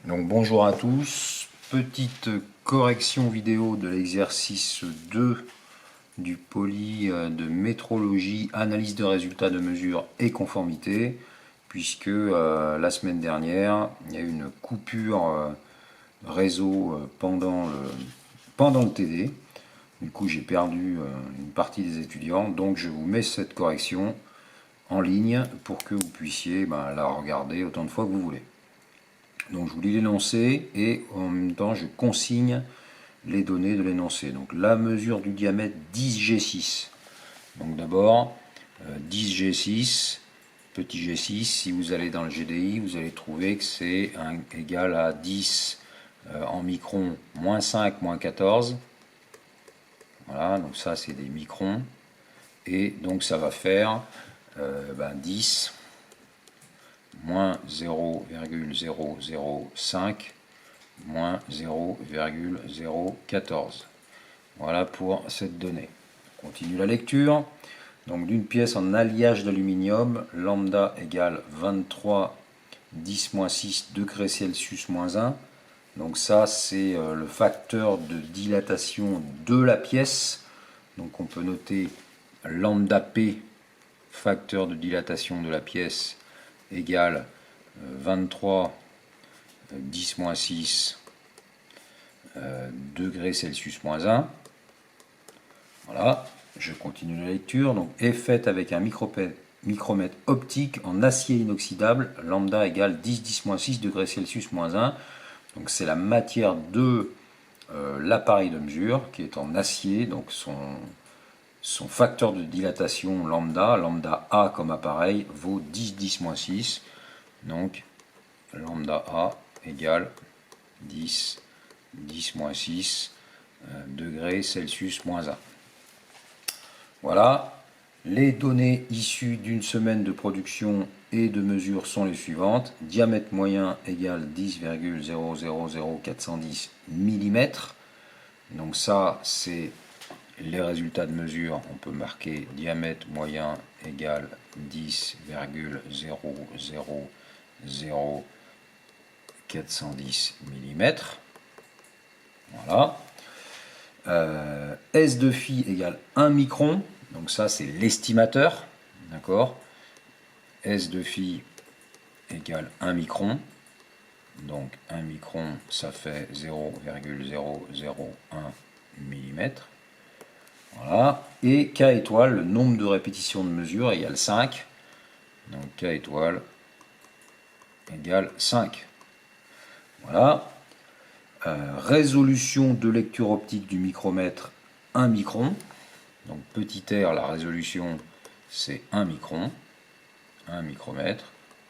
Donc bonjour à tous, petite correction vidéo de l'exercice 2 du poly de métrologie, analyse de résultats de mesure et conformité, puisque la semaine dernière il y a eu une coupure réseau pendant le TD. Du coup j'ai perdu une partie des étudiants, donc je vous mets cette correction en ligne pour que vous puissiez la regarder autant de fois que vous voulez. Donc je vous lis l'énoncé et en même temps je consigne les données de l'énoncé. Donc la mesure du diamètre 10G6. Donc d'abord 10G6, petit G6, si vous allez dans le GDI, vous allez trouver que c'est égal à 10 en microns, moins 5, moins 14. Voilà, donc ça c'est des microns. Et donc ça va faire 10 moins 0,005 moins 0,014. Voilà pour cette donnée. On continue la lecture. Donc d'une pièce en alliage d'aluminium, lambda égale 23 10-6 degrés Celsius moins 1. Donc ça c'est le facteur de dilatation de la pièce. Donc on peut noter lambda P, facteur de dilatation de la pièce, égale 23 10-6 degrés Celsius moins 1. Voilà, je continue la lecture. Donc est faite avec un micromètre optique en acier inoxydable, lambda égale 10-6 degrés Celsius moins 1. Donc c'est la matière de l'appareil de mesure qui est en acier, donc son facteur de dilatation lambda A comme appareil, vaut 10-6. Donc lambda A égale 10-6 degrés Celsius moins 1. Voilà, les données issues d'une semaine de production et de mesure sont les suivantes. Diamètre moyen égale 10,000410 mm. Donc ça, c'est les résultats de mesure. On peut marquer diamètre moyen égale 10,0000410 mm. Voilà. S de phi égale 1 micron. Donc ça, c'est l'estimateur. D'accord. S de phi égale 1 micron. Donc 1 micron, ça fait 0,001 mm. Voilà. Et K étoile, le nombre de répétitions de mesure, égale 5. Donc K étoile égale 5. Voilà. Résolution de lecture optique du micromètre 1 micron. Donc petit r, la résolution c'est 1 micron. 1 micromètre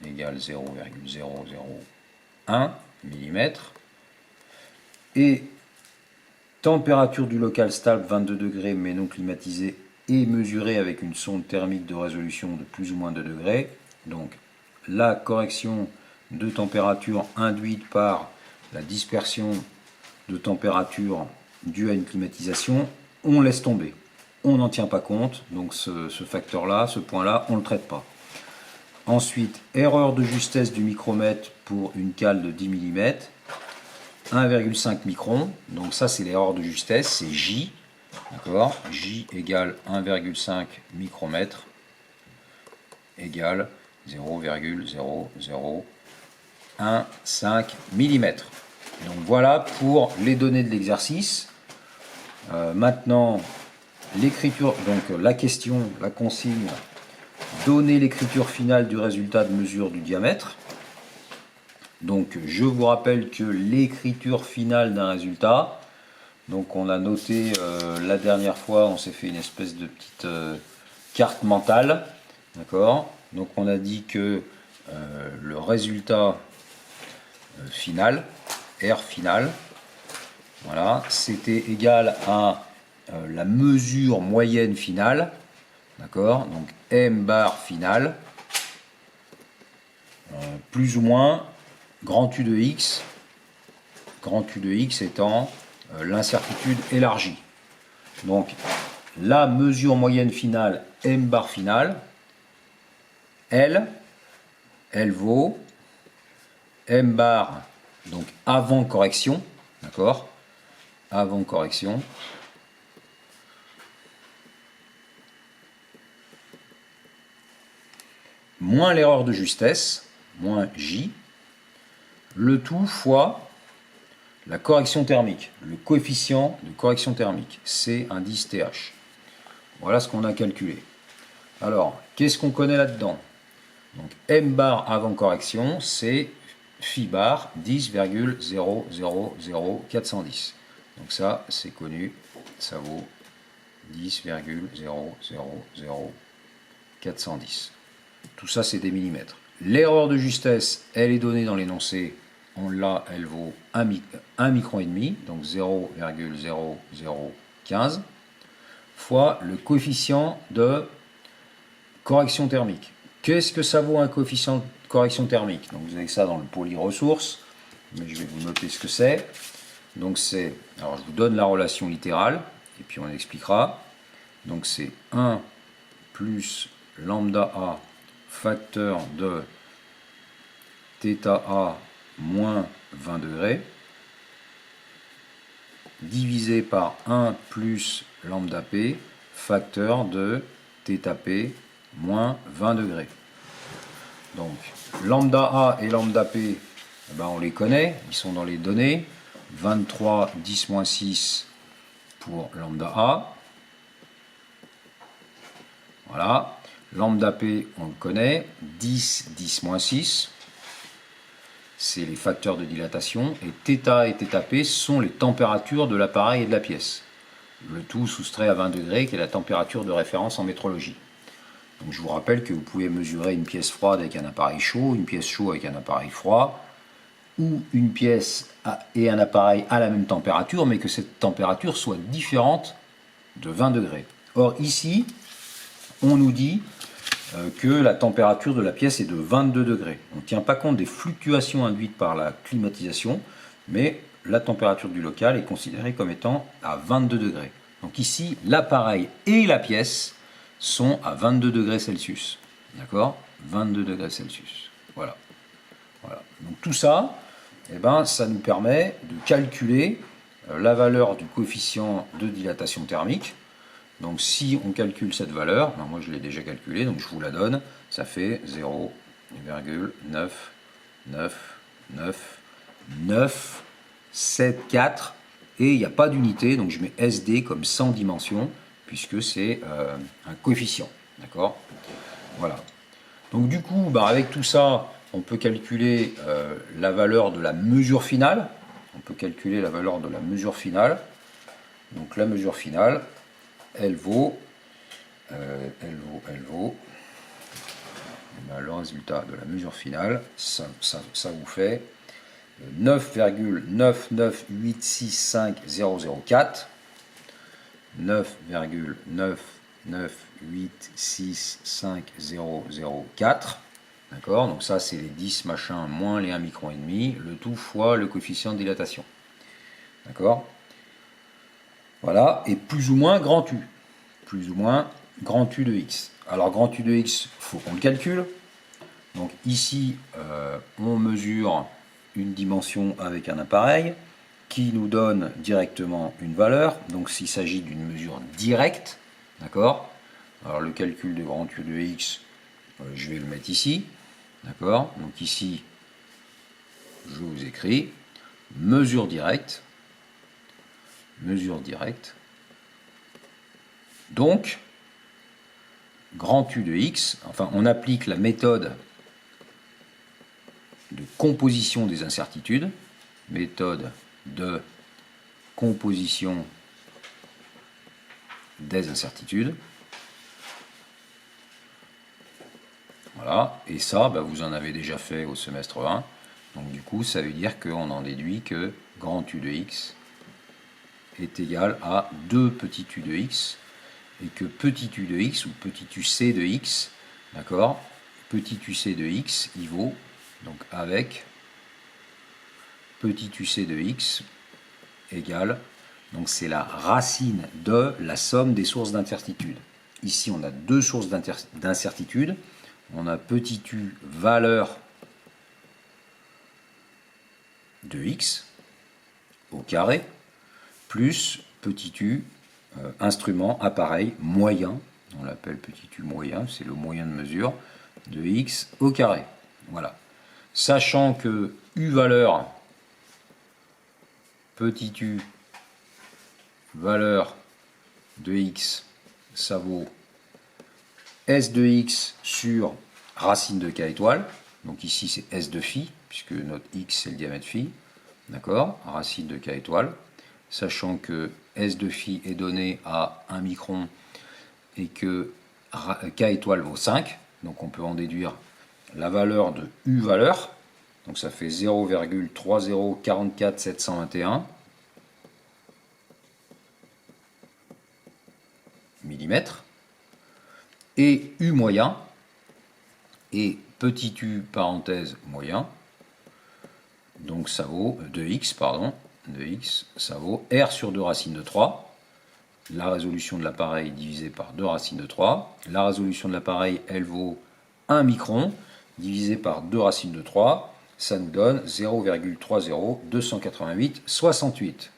égale 0,001 mm. Et température du local stable 22 degrés mais non climatisé et mesurée avec une sonde thermique de résolution de plus ou moins 2 degrés. Donc la correction de température induite par la dispersion de température due à une climatisation, on laisse tomber. On n'en tient pas compte, donc ce facteur-là, ce point-là, on ne le traite pas. Ensuite, erreur de justesse du micromètre pour une cale de 10 mm, 1,5 micron, donc ça c'est l'erreur de justesse, c'est J, d'accord, J égale 1,5 micromètre égale 0,0015 mm. Donc voilà pour les données de l'exercice. Maintenant, l'écriture, donc la question, la consigne, donner l'écriture finale du résultat de mesure du diamètre. Donc je vous rappelle que l'écriture finale d'un résultat, donc on a noté la dernière fois, on s'est fait une espèce de petite carte mentale, d'accord. Donc on a dit que le résultat final, R final, voilà, c'était égal à la mesure moyenne finale, d'accord, donc M bar final, plus ou moins grand U de X étant l'incertitude élargie. Donc la mesure moyenne finale M bar finale, elle vaut M bar donc avant correction, d'accord, avant correction, moins l'erreur de justesse, moins J, le tout fois la correction thermique, le coefficient de correction thermique, C indice TH. Voilà ce qu'on a calculé. Alors, qu'est-ce qu'on connaît là-dedans? Donc M bar avant correction, c'est phi bar 10,000410. Donc ça, c'est connu, ça vaut 10,000410. Tout ça, c'est des millimètres. L'erreur de justesse, elle est donnée dans l'énoncé. On l'a, elle vaut 1 micron et demi, donc 0,0015, fois le coefficient de correction thermique. Qu'est-ce que ça vaut un coefficient de correction thermique? Donc vous avez ça dans le poly ressources, mais je vais vous noter ce que c'est. Donc c'est, alors je vous donne la relation littérale, et puis on expliquera. Donc c'est 1 plus lambda A facteur de θ A moins 20 degrés, divisé par 1 plus lambda P facteur de θP moins 20 degrés. Donc lambda A et lambda P, eh ben, on les connaît, ils sont dans les données. 23 10-6 pour lambda A. Voilà. Lambda P, on le connaît. 10 10-6. C'est les facteurs de dilatation. Et θ et θP sont les températures de l'appareil et de la pièce. Le tout soustrait à 20 degrés, qui est la température de référence en métrologie. Donc je vous rappelle que vous pouvez mesurer une pièce froide avec un appareil chaud, une pièce chaude avec un appareil froid, ou une pièce et un appareil à la même température, mais que cette température soit différente de 20 degrés. Or ici, on nous dit que la température de la pièce est de 22 degrés. On ne tient pas compte des fluctuations induites par la climatisation, mais la température du local est considérée comme étant à 22 degrés. Donc ici, l'appareil et la pièce sont à 22 degrés Celsius. D'accord? 22 degrés Celsius. Voilà. Voilà. Donc tout ça, eh ben, ça nous permet de calculer la valeur du coefficient de dilatation thermique. Donc si on calcule cette valeur, moi je l'ai déjà calculé, donc je vous la donne, ça fait 0,99974 et il n'y a pas d'unité, donc je mets SD comme 100 dimensions puisque c'est un coefficient. D'accord? Voilà. Donc du coup, avec tout ça, on peut calculer la valeur de la mesure finale. On peut calculer la valeur de la mesure finale. Donc la mesure finale, elle vaut le résultat de la mesure finale, ça vous fait 9,99865,004, 9,99865,004. D'accord, donc ça c'est les 10 machins moins les 1 micron et demi, le tout fois le coefficient de dilatation. D'accord? Voilà, et plus ou moins grand U. Plus ou moins grand U de X. Alors grand U de X, il faut qu'on le calcule. Donc ici, on mesure une dimension avec un appareil qui nous donne directement une valeur. Donc s'il s'agit d'une mesure directe, d'accord? Alors le calcul de grand U de X, je vais le mettre ici. D'accord? Donc ici, je vous écris mesure directe. Mesure directe. Donc, grand U de X, enfin on applique la méthode de composition des incertitudes, méthode de composition des incertitudes. Voilà, et ça, vous en avez déjà fait au semestre 1. Donc du coup, ça veut dire qu'on en déduit que grand U de X est égal à 2 petit u de X, et que petit u de X, ou petit uc de X, d'accord, petit uc de X, il vaut, donc avec petit uc de X égale, donc c'est la racine de la somme des sources d'incertitude. Ici, on a deux sources d'incertitude. On a petit u valeur de x au carré plus petit u, instrument, appareil, moyen, on l'appelle petit u moyen, c'est le moyen de mesure, de x au carré. Voilà. Sachant que u valeur, petit u, valeur de x, ça vaut s de x sur racine de k étoile. Donc ici c'est s de phi, puisque notre x c'est le diamètre phi. D'accord, racine de k étoile. Sachant que s de phi est donné à 1 micron et que k étoile vaut 5. Donc on peut en déduire la valeur de u valeur. Donc ça fait 0,3044721 mm. Et u moyen, et petit u parenthèse moyen, donc ça vaut de x, ça vaut r sur 2 racines de 3. La résolution de l'appareil divisé par 2 racines de 3. La résolution de l'appareil, elle vaut 1 micron divisé par 2 racines de 3. Ça nous donne 0,30288,68.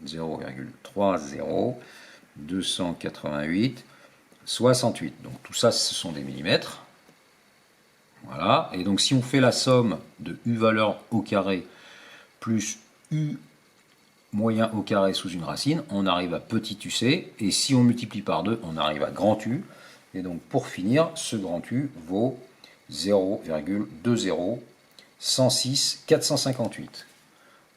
0,30288,68. Donc tout ça, ce sont des millimètres. Voilà. Et donc si on fait la somme de u valeur au carré plus u moyen au carré sous une racine, on arrive à petit uc. Et si on multiplie par 2, on arrive à grand U. Et donc pour finir, ce grand U vaut 0,20106,458.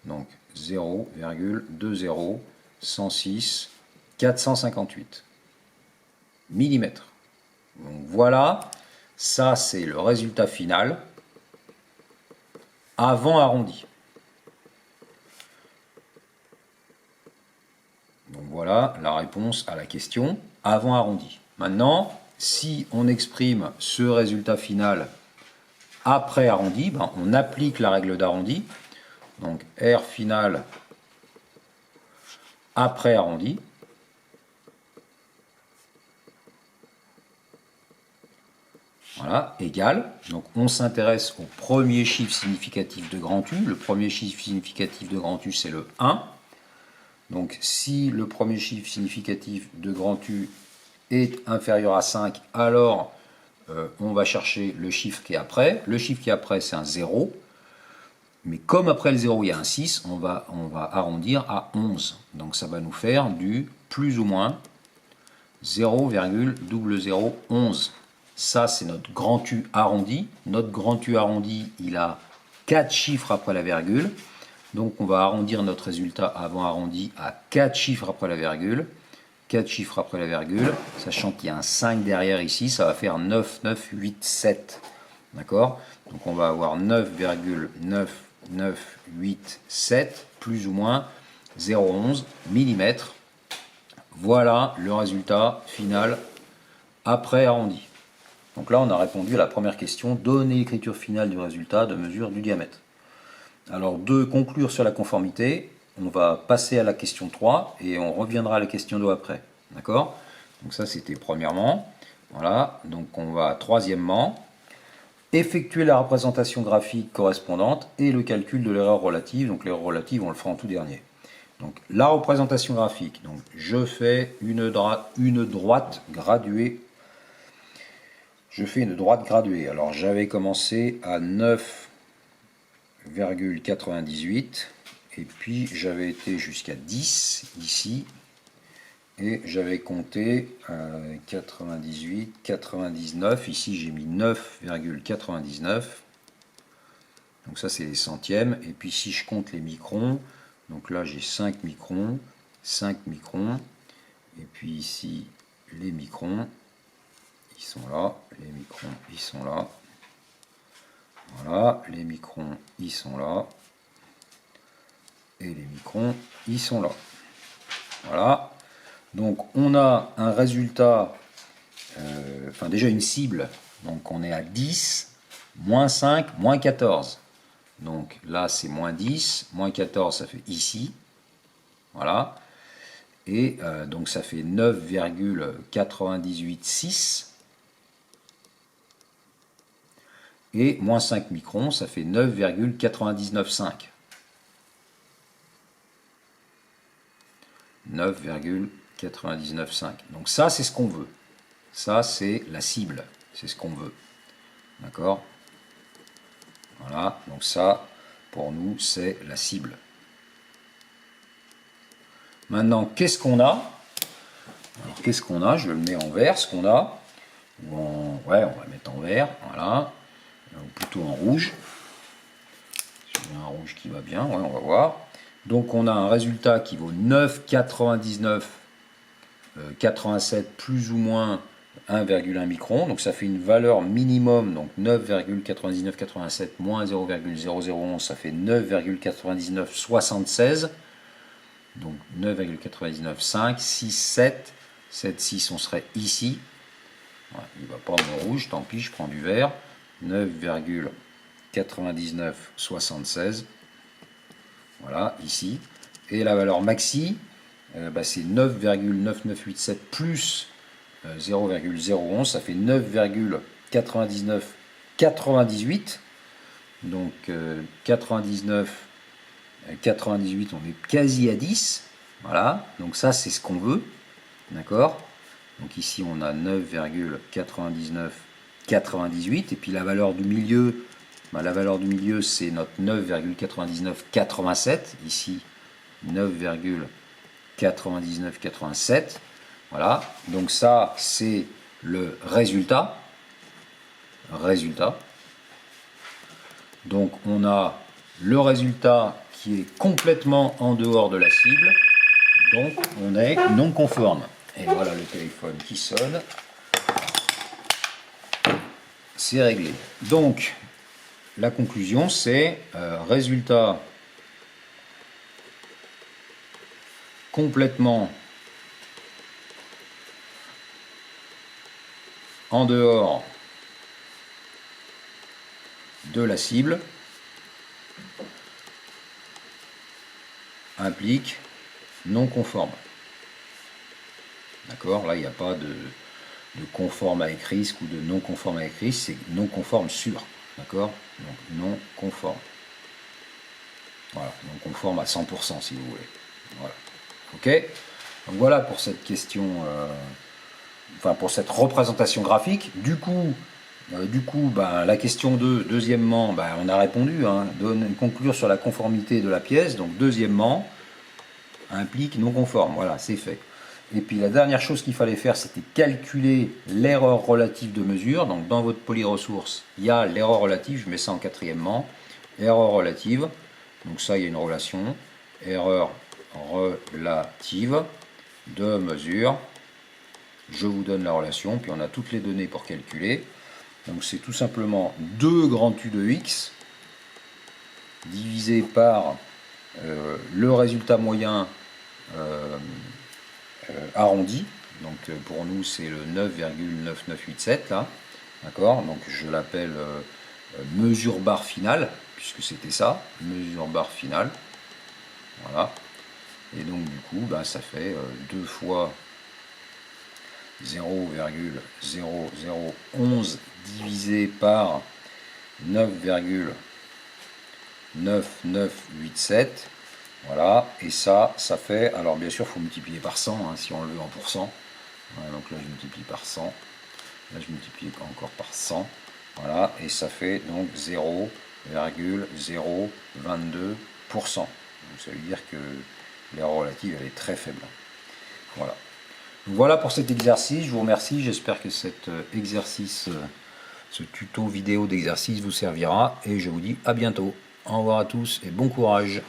Donc 0,20106,458 millimètres. Donc voilà, ça c'est le résultat final avant arrondi. Donc voilà la réponse à la question avant arrondi. Maintenant, si on exprime ce résultat final après arrondi, ben on applique la règle d'arrondi. Donc R final après arrondi. Voilà, égal. Donc on s'intéresse au premier chiffre significatif de grand U. Le premier chiffre significatif de grand U, c'est le 1. Donc si le premier chiffre significatif de grand U est inférieur à 5, alors on va chercher le chiffre qui est après. Le chiffre qui est après, c'est un 0. Mais comme après le 0, il y a un 6, on va arrondir à 11. Donc ça va nous faire du plus ou moins 0,0011. Ça, c'est notre grand U arrondi. Notre grand U arrondi, il a 4 chiffres après la virgule. Donc on va arrondir notre résultat avant arrondi à 4 chiffres après la virgule. 4 chiffres après la virgule, sachant qu'il y a un 5 derrière ici, ça va faire 9,987. D'accord? Donc on va avoir 9,9987 plus ou moins 0,11 mm. Voilà le résultat final après arrondi. Donc là, on a répondu à la première question. Donner l'écriture finale du résultat de mesure du diamètre. Alors, de conclure sur la conformité, on va passer à la question 3 et on reviendra à la question 2 après. D'accord? Donc ça, c'était premièrement. Voilà. Donc on va troisièmement effectuer la représentation graphique correspondante et le calcul de l'erreur relative. Donc l'erreur relative, on le fera en tout dernier. Donc la représentation graphique. Donc je fais une droite graduée. Alors j'avais commencé à 9,98 et puis j'avais été jusqu'à 10 ici et j'avais compté 98, 99. Ici j'ai mis 9,99. Donc ça c'est les centièmes. Et puis si je compte les microns, donc là j'ai 5 microns, 5 microns. Et puis ici les microns. Ils sont là, les microns, ils sont là. Voilà, les microns, ils sont là. Et les microns, ils sont là. Voilà. Donc on a un résultat, enfin déjà une cible. Donc on est à 10, moins 5, moins 14. Donc là c'est moins 10, moins 14 ça fait ici. Voilà. Et donc ça fait 9,986. Et moins 5 microns, ça fait 9,995. 9,995. Donc ça, c'est ce qu'on veut. Ça, c'est la cible. C'est ce qu'on veut. D'accord? Voilà. Donc ça, pour nous, c'est la cible. Maintenant, qu'est-ce qu'on a? Alors, qu'est-ce qu'on a? Je le mets en vert, ce qu'on a. Ou en... Ouais, on va le mettre en vert. Voilà. Ou plutôt en rouge. J'ai un rouge qui va bien. Ouais, on va voir. Donc, on a un résultat qui vaut 9,99 87 plus ou moins 1,1 micron, donc ça fait une valeur minimum, donc 9,9987 moins 0,0011, ça fait 9,9976, donc 9,995, 6, 7, 7, 6, on serait ici, voilà, il ne va pas en rouge, tant pis, je prends du vert, 9,9976, voilà, ici, et la valeur maxi, c'est 9,9987 plus 0,011, ça fait 9,9998. Donc 99, 98, on est quasi à 10. Voilà, donc ça c'est ce qu'on veut. D'accord? Donc ici on a 9,9998. Et puis la valeur du milieu, la valeur du milieu c'est notre 9,9987. Ici 9,9987. Voilà, donc ça c'est le résultat. Donc on a le résultat qui est complètement en dehors de la cible. Donc on est non conforme. Et voilà le téléphone qui sonne. C'est réglé. Donc la conclusion c'est résultat complètement en dehors de la cible implique non conforme. D'accord? Là, il n'y a pas de conforme avec risque ou de non conforme avec risque, c'est non conforme sûr. D'accord? Donc non conforme. Voilà, non conforme à 100% si vous voulez. Voilà. Ok? Donc voilà pour cette question, pour cette représentation graphique. Du coup, la question 2, deuxièmement, on a répondu, conclure sur la conformité de la pièce. Donc deuxièmement, implique non conforme. Voilà, c'est fait. Et puis la dernière chose qu'il fallait faire, c'était calculer l'erreur relative de mesure. Donc dans votre polyressource, il y a l'erreur relative, je mets ça en quatrièmement. Erreur relative, donc ça il y a une relation. Erreur relative de mesure. Je vous donne la relation, puis on a toutes les données pour calculer. Donc c'est tout simplement 2 grand U de x divisé par le résultat moyen arrondi. Donc pour nous c'est le 9,9987 là. D'accord? Donc je l'appelle mesure barre finale, puisque c'était ça, mesure barre finale. Voilà. Et donc du coup ça fait 2 fois 0,0011 divisé par 9,9987. Voilà, et ça fait, alors bien sûr il faut multiplier par 100 si on le veut en pourcent. Voilà, donc là je multiplie par 100, là je multiplie encore par 100. Voilà, et ça fait donc 0,022%. Donc ça veut dire que l'erreur relative elle est très faible. Voilà. Donc voilà pour cet exercice, je vous remercie, j'espère que cet exercice, ce tuto vidéo d'exercice vous servira et je vous dis à bientôt. Au revoir à tous et bon courage.